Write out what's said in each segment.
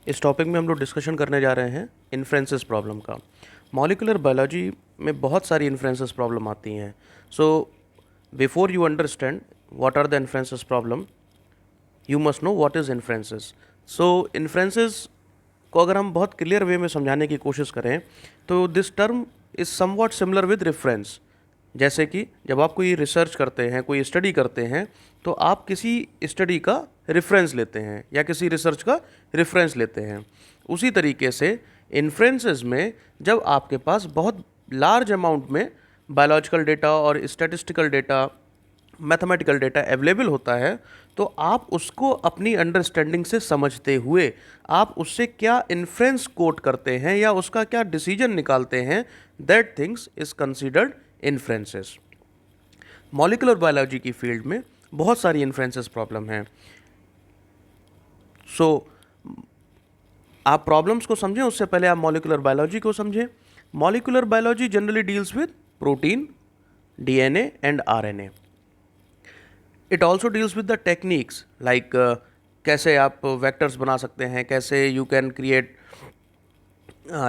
इस टॉपिक में हम लोग डिस्कशन करने जा रहे हैं इन्फ्रेंसेस प्रॉब्लम का। मॉलिक्यूलर बायोलॉजी में बहुत सारी इन्फ्रेंसेस प्रॉब्लम आती हैं। So before you understand what are the inferences problem, you must know what is inferences. So inferences को अगर हम बहुत क्लियर वे में समझाने की कोशिश करें तो this term is somewhat similar with reference. जैसे कि जब आप कोई रिसर्च करते हैं, कोई स्टडी करते हैं, तो आप किसी स्टडी का रेफरेंस लेते हैं या किसी रिसर्च का रेफरेंस लेते हैं। उसी तरीके से इन्फ्रेंसेस में जब आपके पास बहुत लार्ज अमाउंट में बायोलॉजिकल डेटा और statistical data, mathematical data available होता है, तो आप उसको अपनी अंडरस्टैंडिंग से समझते हुए आप उससे क्या इन्फ्रेंस कोट करते हैं या उसका क्या डिसीजन निकालते हैं, that things is considered inferences. Molecular biology की फील्ड में बहुत सारी इन्फ्रेंसेस प्रॉब्लम हैं। सो आप प्रॉब्लम्स को समझें उससे पहले आप मॉलिक्यूलर बायोलॉजी को समझें। Molecular biology generally deals with protein, DNA and RNA. It also deals with the techniques like कैसे आप वेक्टर्स बना सकते हैं, कैसे you can create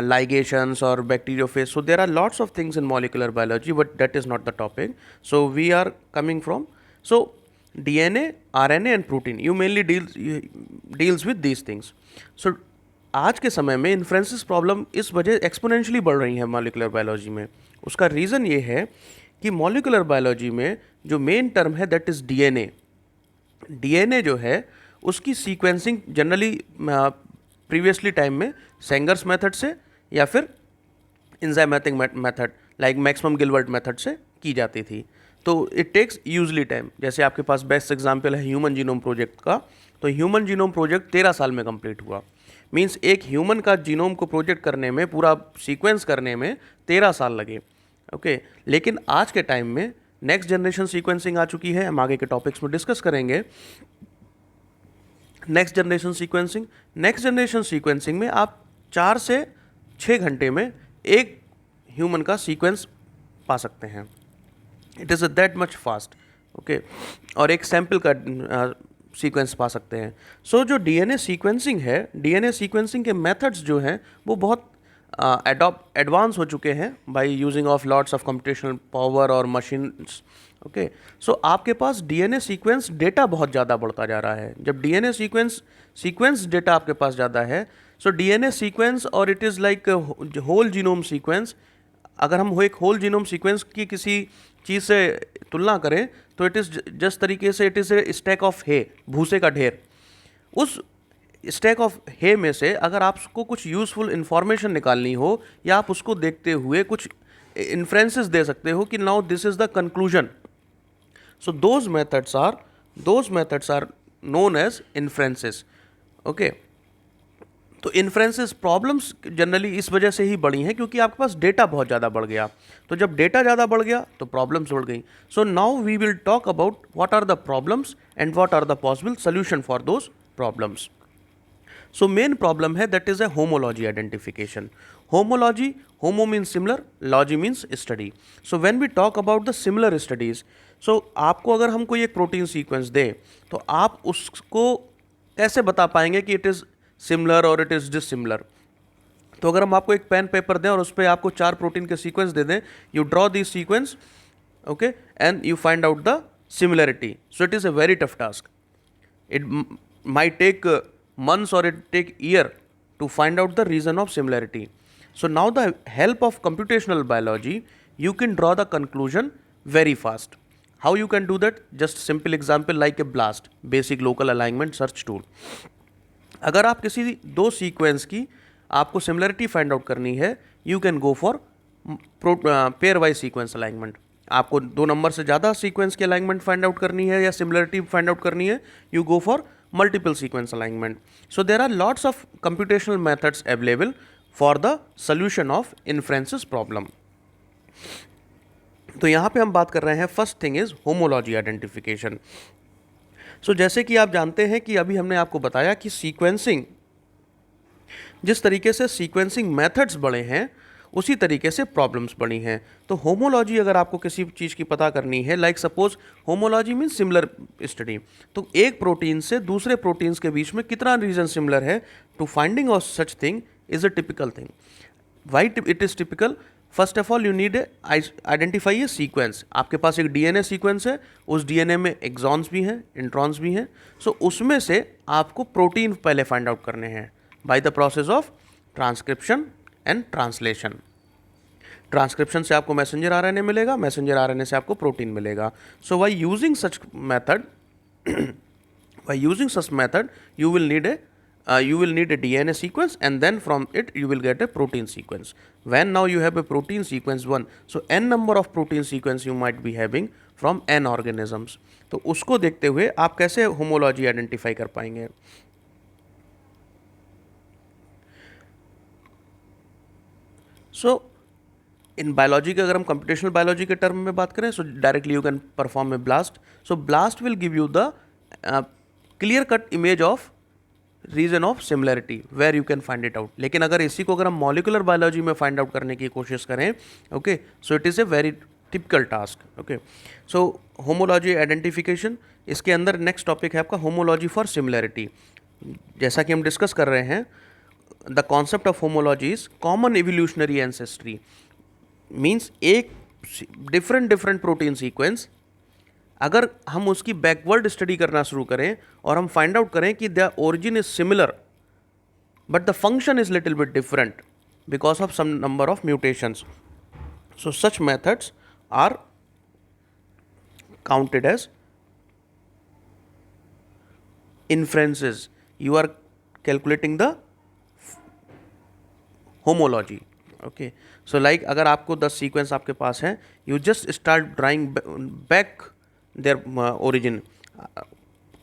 ligations or bacteriophage. So there are lots of things in molecular biology, but that is not the topic. So we are coming from, so DNA, RNA and protein, you mainly deals with these things. So आज के समय में inferences problem इस वजह exponentially बढ़ रही है molecular biology में। उसका रीज़न ये है कि मॉलिकुलर बायोलॉजी में जो मेन टर्म है दैट इज़ डीएनए। डीएनए जो है उसकी सीक्वेंसिंग जनरली प्रीवियसली टाइम में सेंगर्स मेथड से या फिर enzymatic method like maximum Gilbert method से की जाती थी। तो इट टेक्स यूजली टाइम। जैसे आपके पास बेस्ट एग्जांपल है ह्यूमन जीनोम प्रोजेक्ट का। तो ह्यूमन जीनोम प्रोजेक्ट 13 साल में कंप्लीट हुआ। मींस एक ह्यूमन का जीनोम को प्रोजेक्ट करने में, पूरा सीक्वेंस करने में 13 साल लगे। ओके, लेकिन आज के टाइम में नेक्स्ट जनरेशन सीक्वेंसिंग आ चुकी है, हम आगे के टॉपिक्स में डिस्कस करेंगे। नेक्स्ट जनरेशन सीक्वेंसिंग में आप 4 से 6 घंटे में एक ह्यूमन का सीक्वेंस पा सकते हैं। It is that much fast. Okay, और एक सैंपल का सीक्वेंस पा सकते हैं। सो जो डीएनए सीक्वेंसिंग है, डीएनए सीक्वेंसिंग के मेथड्स जो हैं वो बहुत एडवांस हो चुके हैं by using of lots of computational power और मशीन्स। ओके, सो आपके पास डीएनए सीक्वेंस डेटा बहुत ज़्यादा बढ़ता जा रहा है। जब डीएनए सीक्वेंस डेटा आपके पास ज़्यादा है, सो डीएनए सीक्वेंस और it is like whole genome sequence. अगर हम एक होल जीनोम सीक्वेंस की किसी चीज़ से तुलना करें तो इट इज़ जस्ट तरीके से it is a stack of hay, भूसे का ढेर। उस स्टैक ऑफ हे में से अगर आपको कुछ यूज़फुल इंफॉर्मेशन निकालनी हो या आप उसको देखते हुए कुछ इन्फ्रेंसेस दे सकते हो कि now this is the conclusion, so those methods are known as inferences. Okay, तो इन्फ्रेंसेस प्रॉब्लम्स जनरली इस वजह से ही बढ़ी हैं क्योंकि आपके पास डेटा बहुत ज़्यादा बढ़ गया। तो जब डेटा ज़्यादा बढ़ गया तो प्रॉब्लम्स बढ़ गई। So now we will talk about what are the problems and what are the possible solution for those problems. So main problem है that is a homology identification. Homology, homo means similar, logy means study. So when we talk about the similar studies, so आपको अगर हम कोई एक protein sequence दें तो आप उसको कैसे बता पाएंगे कि इट इज़ सिमिलर और इट इज़ डिसिमिलर। तो अगर हम आपको एक पेन पेपर दें और उस पर आपको 4 प्रोटीन के सीक्वेंस दे दें, you draw this sequence, okay, and you find out the similarity. So it is a very tough task. It might take months or it take year to find out the reason of similarity. So now the help of computational biology, you can draw the conclusion very fast. How you can do that? Just simple example like a BLAST, basic local alignment search tool. अगर आप किसी दो sequence की आपको similarity find out करनी है, you can go for pair wise sequence alignment. आपको 2 number से ज़्यादा सीक्वेंस की अलाइनमेंट फाइंड आउट करनी है या सिमिलरिटी फाइंड आउट करनी है, you go for multiple sequence alignment. So there are lots of computational methods available for the solution of inferences problem. तो यहाँ पे हम बात कर रहे हैं, first thing is homology identification. So जैसे कि आप जानते हैं कि अभी हमने आपको बताया कि सीक्वेंसिंग, जिस तरीके से सीक्वेंसिंग मेथड्स बढ़े हैं उसी तरीके से प्रॉब्लम्स बनी हैं। तो होमोलॉजी अगर आपको किसी चीज़ की पता करनी है, like suppose homology means similar study, तो एक प्रोटीन से दूसरे प्रोटीन्स के बीच में कितना रीजन सिमिलर है, to finding of such thing is a typical thing. Why it is typical? First of all you need identify a sequence. आपके पास एक डीएनए सीक्वेंस है, उस डीएनए में एक्सॉन्स भी हैं, इंट्रॉन्स भी हैं, सो उसमें से आपको प्रोटीन पहले फाइंड आउट करने हैं by the process of transcription and translation. Transcription से आपको मैसेंजर आरएनए मिलेगा, मैसेंजर आरएनए से आपको प्रोटीन मिलेगा। So by using such method by using such method you will need a DNA sequence, and then from it you will get a protein sequence. When now you have a protein sequence 1, so n number of protein sequence you might be having from n organisms. तो उसको देखते हुए आप कैसे homology identify कर पाएंगे? सो in biology के अगर हम कंप्यूटेशनल बायोलॉजी के टर्म में बात करें, so directly you can perform a blast. So blast will give you the clear cut image of region of similarity where you can find it out. लेकिन अगर इसी को अगर हम मॉलिकुलर बायोलॉजी में फाइंड आउट करने की कोशिश करें, okay, so it is a very typical task. Okay, so homology identification, इसके अंदर नेक्स्ट टॉपिक है आपका होमोलॉजी फॉर सिमिलरिटी. जैसा कि हम डिस्कस कर रहे हैं, the concept of homology is common evolutionary ancestry. Means एक डिफरेंट प्रोटीन सीक्वेंस अगर हम उसकी बैकवर्ड स्टडी करना शुरू करें और हम फाइंड आउट करें कि the origin is similar but the function is little bit different because of some number of mutations, so such methods are counted as inferences. You are calculating the homology. Okay, so like अगर आपको 10 sequence आपके पास हैं, you just start drawing back their origin,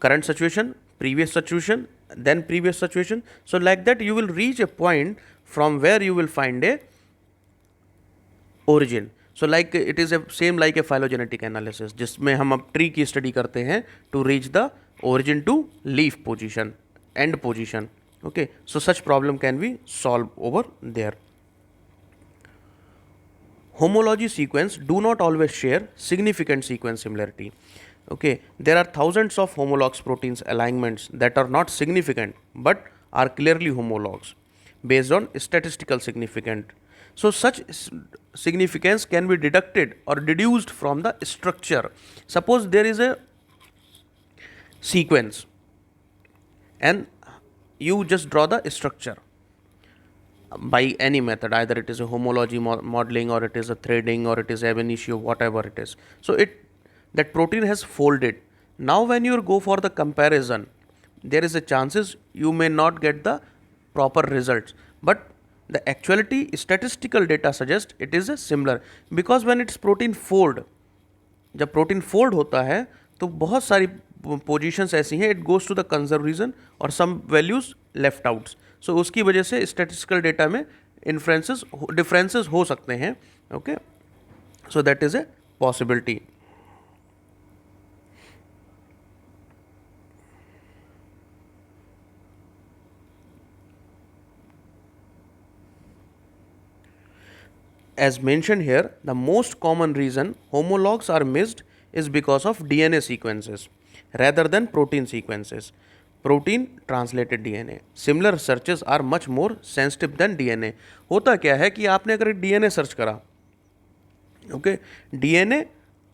current situation, previous situation, then previous situation. So like that you will reach a point from where you will find a origin. So like it is a same like a phylogenetic analysis, जिसमें हम अब tree की study करते हैं to reach the origin to leaf position, end position. Okay, so such problem can be solved over there. Homology sequence do not always share significant sequence similarity. Okay, there are thousands of homologous proteins alignments that are not significant but are clearly homologs based on statistical significance. So such significance can be deducted or deduced from the structure. Suppose there is a sequence and you just draw the structure by any method, either it is a homology modeling or it is a threading or it is ab initio, whatever it is. So that protein has folded. Now when you go for the comparison, there is a chances you may not get the proper results, but the actuality statistical data suggest it is a similar, because when it's protein fold, जब protein fold होता है तो बहुत सारी positions ऐसी हैं, it goes to the conserve region और some values left outs. So उसकी वजह से स्टैटिस्टिकल डेटा में डिफरेंसेस हो सकते हैं. Okay, so that is a possibility. As mentioned here, the most common reason homologs are missed is because of DNA sequences rather than protein sequences. Protein translated DNA. Similar searches are much more sensitive than DNA. होता क्या है कि आपने अगर DNA search करा, okay, DNA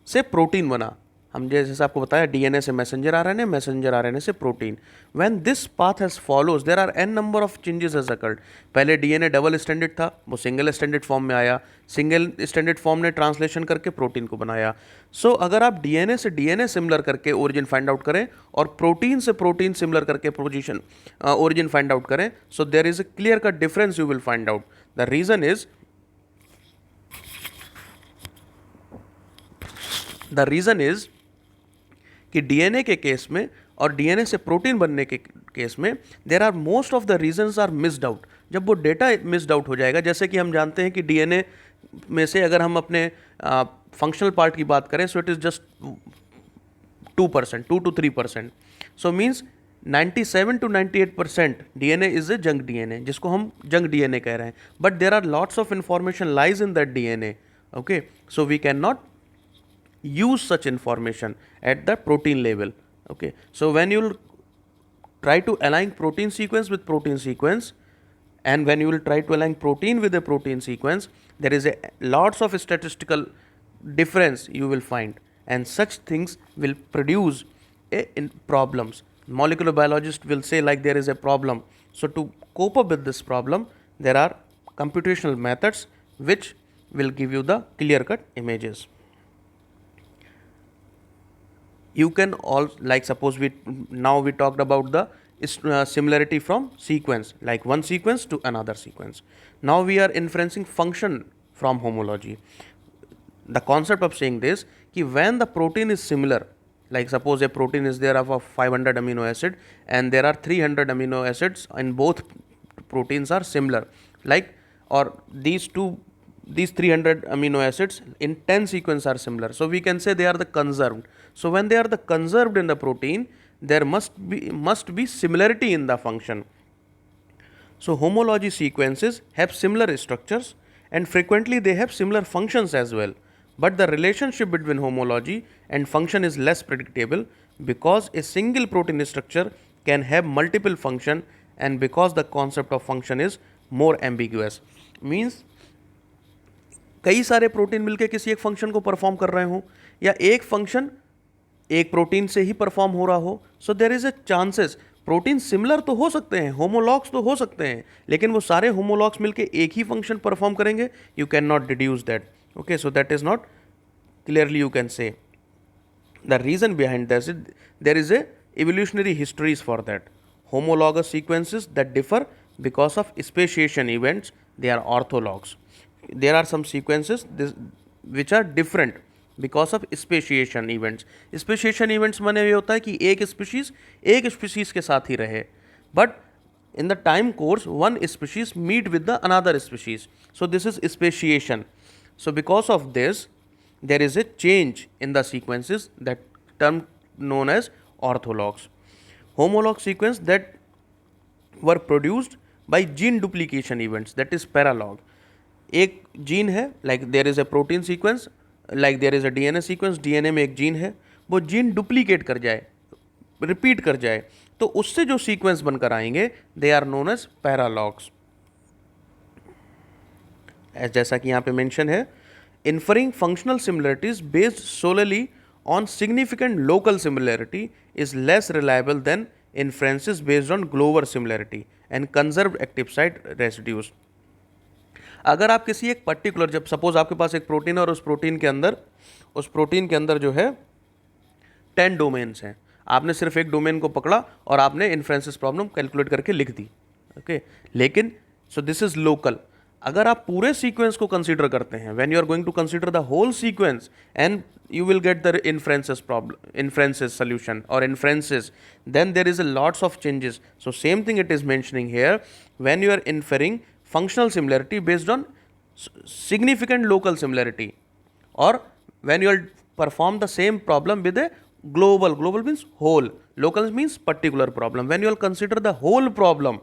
से protein बना, हम जैसे आपको बताया डीएनए से मैसेंजर आरएनए, मैसेंजर आरएनए से protein. When this path has follows there are n number of changes has occurred. पहले डीएनए डबल स्टैंडर्ड था, वो सिंगल स्टैंडर्ड फॉर्म में आया, सिंगल स्टैंडर्ड फॉर्म ने ट्रांसलेशन करके प्रोटीन को बनाया. सो अगर आप डीएनए से डीएनए सिमिलर करके ओरिजिन फाइंड आउट करें और प्रोटीन से प्रोटीन सिमिलर करके पोजीशन ओरिजिन फाइंड आउट करें, so there is a clear cut difference you will find out. The reason is कि डीएनए के केस में और डीएनए से प्रोटीन बनने के केस में there are most of the reasons are missed out. जब वो डेटा मिस्ड आउट हो जाएगा, जैसे कि हम जानते हैं कि डीएनए में से अगर हम अपने फंक्शनल पार्ट की बात करें, सो it is just 2%, 2 to 3%. So means 97 to 98% DNA is a junk DNA, जिसको हम junk DNA कह रहे हैं. But there are lots of information lies in that DNA. Okay, so we cannot use such information at the protein level. Okay, so when you try to align protein sequence with protein sequence, and when you will try to align protein with a protein sequence, there is a lots of statistical difference you will find, and such things will produce in problems. Molecular biologist will say like there is a problem. So to cope up with this problem, there are computational methods which will give you the clear cut images. You can all, like suppose we talked about the similarity from sequence, like one sequence to another sequence. Now we are inferencing function from homology. The concept of saying this, कि when the protein is similar, like suppose a protein is there of a 500 amino acid and there are 300 amino acids and both proteins are similar, like, or these 300 amino acids in 10 sequence are similar, so we can say they are the conserved. So when they are the conserved in the protein, there must be similarity in the function. So homology sequences have similar structures and frequently they have similar functions as well. But the relationship between homology and function is less predictable because a single protein structure can have multiple function and because the concept of function is more ambiguous. Means कई सारे protein मिलके किसी एक function को perform कर रहे हो या एक फंक्शन एक प्रोटीन से ही परफॉर्म हो रहा हो. So there is a chances protein similar तो हो सकते हैं, होमोलॉग्स तो हो सकते हैं, लेकिन वो सारे होमोलॉग्स मिलके एक ही फंक्शन परफॉर्म करेंगे. You can not deduce that. Okay, so that is not clearly you can say. The reason behind this is there is a evolutionary histories for that. Homologous sequences that differ because of speciation events, they are orthologs. There are some sequences which are different because of speciation events. Speciation events माने ये होता है कि एक species के साथ ही रहे, but in the time course one species meet with the another species. So this is speciation. So because of this, there is a change in the sequences, that term known as orthologs. Homolog sequence that were produced by gene duplication events, that is paralog. एक gene है, like there is a protein sequence, like there is a DNA sequence, DNA में एक gene है, वो gene duplicate कर जाए, repeat कर जाए, तो उससे जो सीक्वेंस बनकर आएंगे they are known as paralogs. जैसा कि यहाँ पे मेंशन है, inferring functional similarities based solely on significant local similarity is less reliable than inferences based on global similarity and conserved active site residues. अगर आप किसी एक पर्टिकुलर, जब सपोज आपके पास एक प्रोटीन है और उस प्रोटीन के अंदर जो है 10 डोमेन्स हैं, आपने सिर्फ एक डोमेन को पकड़ा और आपने इन्फ्रेंसेस प्रॉब्लम कैलकुलेट करके लिख दी. ओके, लेकिन सो दिस इज लोकल. अगर आप पूरे सीक्वेंस को कंसीडर करते हैं, when you are going to consider the whole sequence and you will get the inferences solution or inferences, then there is a lots of changes. So same thing it is mentioning here, when you are inferring functional similarity based on significant local similarity, or when you will perform the same problem with a global means whole, local means particular problem, when you will consider the whole problem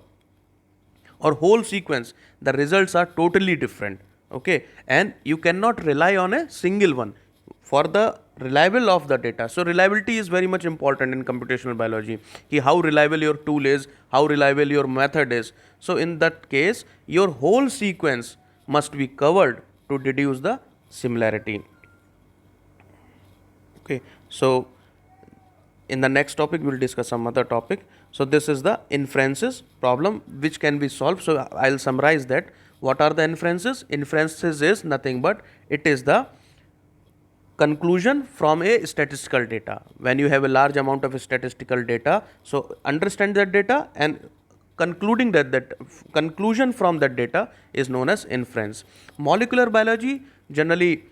or whole sequence, the results are totally different. Okay, and you cannot rely on a single one for the reliable of the data. So reliability is very much important in computational biology, कि how reliable your tool is, how reliable your method is. So in that case, your whole sequence must be covered to deduce the similarity. Okay, so in the next topic we will discuss some other topic. So this is the inferences problem which can be solved. So I'll summarize that. What are the inferences? Inferences is nothing but it is the conclusion from a statistical data. When you have a large amount of statistical data, so understand that data and concluding that conclusion from that data is known as inference. Molecular biology generally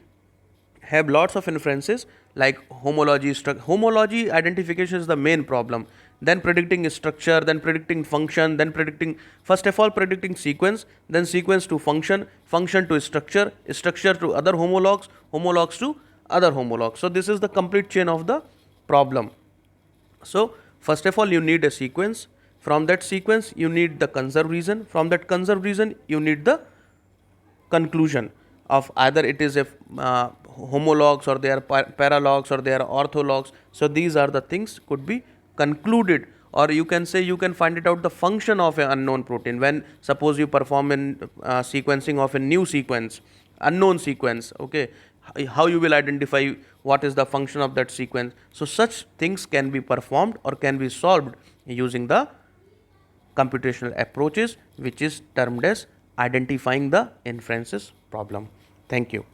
have lots of inferences like homology identification is the main problem, then predicting structure, then predicting function, then predicting, first of all predicting sequence, then sequence to function, function to structure, structure to other homologs, homologs to other homologs. So this is the complete chain of the problem. So First of all, you need a sequence. From that sequence, you need the conserved region. From that conserved region, you need the conclusion of either it is a homologs, or they are paralogs, or they are orthologs. So these are the things could be concluded, or you can say you can find it out the function of an unknown protein. When suppose you perform in sequencing of a new sequence, unknown sequence, okay, how you will identify what is the function of that sequence. So such things can be performed or can be solved using the computational approaches, which is termed as identifying the inferences problem. Thank you.